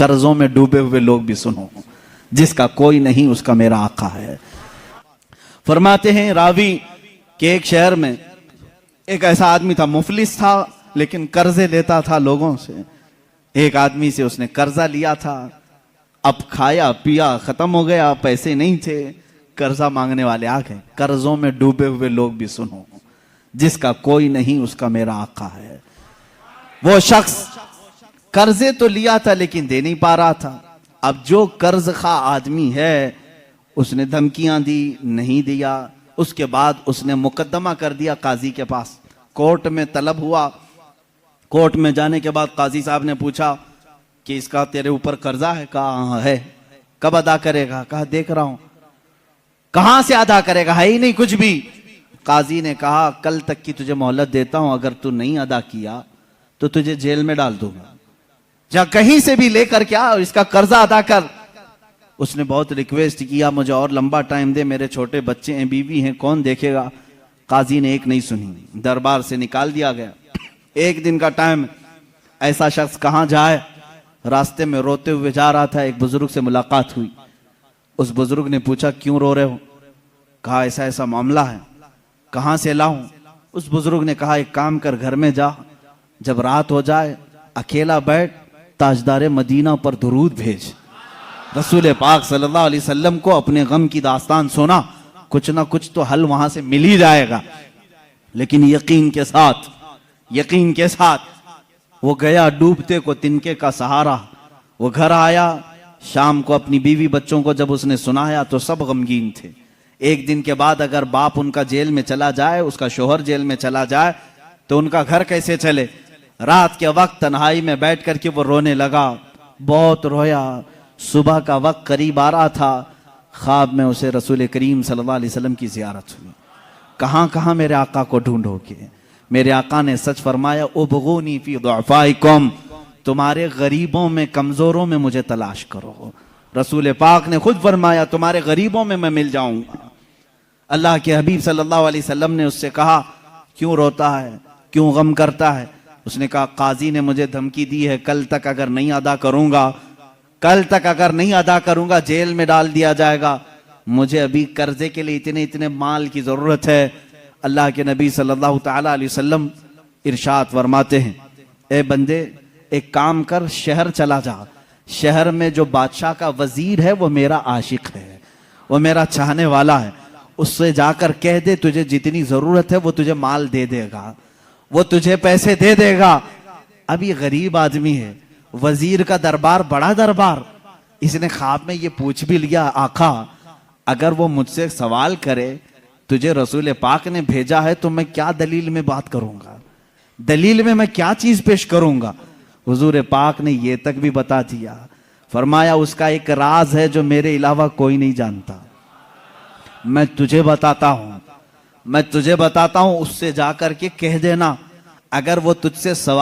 कर्जों में डूबे हुए लोग भी सुनो, जिसका कोई नहीं उसका मेरा आका है। फरमाते हैं रावी कि एक शहर में एक ऐसा आदमी था, मुफलिस था लेकिन कर्जे लेता था लोगों से। एक आदमी से उसने कर्जा लिया था, अब खाया पिया खत्म हो गया, पैसे नहीं थे, कर्जा मांगने वाले आ गए। कर्जों में डूबे हुए लोग भी सुनो, जिसका कोई नहीं उसका मेरा आका है। वो शख्स कर्जे तो लिया था लेकिन दे नहीं पा रहा था। अब जो कर्ज खा आदमी है उसने धमकियां दी, नहीं दिया। उसके बाद उसने मुकदमा कर दिया काजी के पास, कोर्ट में तलब हुआ। कोर्ट में जाने के बाद काजी साहब ने पूछा कि इसका तेरे ऊपर कर्जा है? कहा हाँ है। कब अदा करेगा? कहा देख रहा हूं। कहां से अदा करेगा? है ही नहीं कुछ भी। काजी ने कहा कल तक की तुझे मोहलत देता हूं, अगर तू नहीं अदा किया तो तुझे जेल में डाल दूंगा, जा कहीं से भी लेकर क्या और इसका कर्जा अदा कर। उसने बहुत रिक्वेस्ट किया, मुझे और लंबा टाइम दे, मेरे छोटे बच्चे हैं, बीवी हैं, कौन देखेगा। काजी ने एक नहीं सुनी, दरबार से निकाल दिया गया। एक दिन का टाइम, ऐसा शख्स कहां जाए, रास्ते में रोते हुए जा रहा था। एक बुजुर्ग से मुलाकात हुई। उस बुजुर्ग ने पूछा क्यों रो रहे हो? कहा ऐसा ऐसा मामला है। कहां से लाऊं? उस बुजुर्ग ने कहा एक काम कर, घर में जा, जब रात हो जाए अकेला बैठ, ताजदार मदीना पर दुरूद भेज। रसूल पाक सल्लल्लाहु अलैहि वसल्लम को अपने गम की दास्तान सुना, कुछ ना कुछ तो हल वहां से मिल ही जाएगा। लेकिन यकीन के साथ वो गया, डूबते को तिनके का सहारा। वो घर आया, शाम को अपनी बीवी बच्चों को जब उसने सुनाया तो सब गमगीन थे। एक दिन के बाद अगर बाप उनका जेल में चला जाए, उसका शोहर जेल में चला जाए, तो उनका घर कैसे चले। रात के वक्त तन्हाई में बैठ करके वो रोने लगा, बहुत रोया। सुबह का वक्त करीब आ रहा था, ख्वाब में उसे रसूल करीम सल्लल्लाहु अलैहि वसल्लम की ज़ियारत हुई। कहाँ कहाँ मेरे आका को ढूंढोगे? मेरे आका ने सच फरमाया, उबगूनी फी दुअफ़ाइकुम, तुम्हारे गरीबों में, कमजोरों में मुझे तलाश करो। रसूल पाक ने खुद फरमाया, तुम्हारे गरीबों में मैं मिल जाऊंगा। अल्लाह के हबीब सल्लल्लाहु अलैहि वसल्लम ने उससे कहा क्यों रोता है, क्यों गम करता है? उसने कहा काजी ने मुझे धमकी दी है, कल तक अगर नहीं अदा करूंगा जेल में डाल दिया जाएगा। मुझे अभी कर्जे के लिए इतने माल की जरूरत है। अल्लाह के नबी सल्लल्लाहु ताला अलैहि वसल्लम इरशाद फरमाते हैं, ए बंदे एक काम कर, शहर चला जा। शहर में जो बादशाह का वजीर है वो मेरा आशिक है, वो मेरा चाहने वाला है। उससे जाकर कह दे तुझे जितनी जरूरत है वो तुझे माल दे देगा, वो तुझे पैसे दे देगा। अब ये गरीब आदमी है, वजीर का दरबार बड़ा दरबार। इसने ख्वाब में ये पूछ भी लिया, आका अगर वो मुझसे सवाल करे तुझे रसूल पाक ने भेजा है तो मैं क्या दलील में बात करूंगा, दलील में मैं क्या चीज पेश करूंगा। हुजूर पाक ने ये तक भी बता दिया, फरमाया उसका एक राज है जो मेरे अलावा कोई नहीं जानता। मैं तुझे बताता हूं, उससे जाकर के कह देना, अगर वो तुझसे सवाल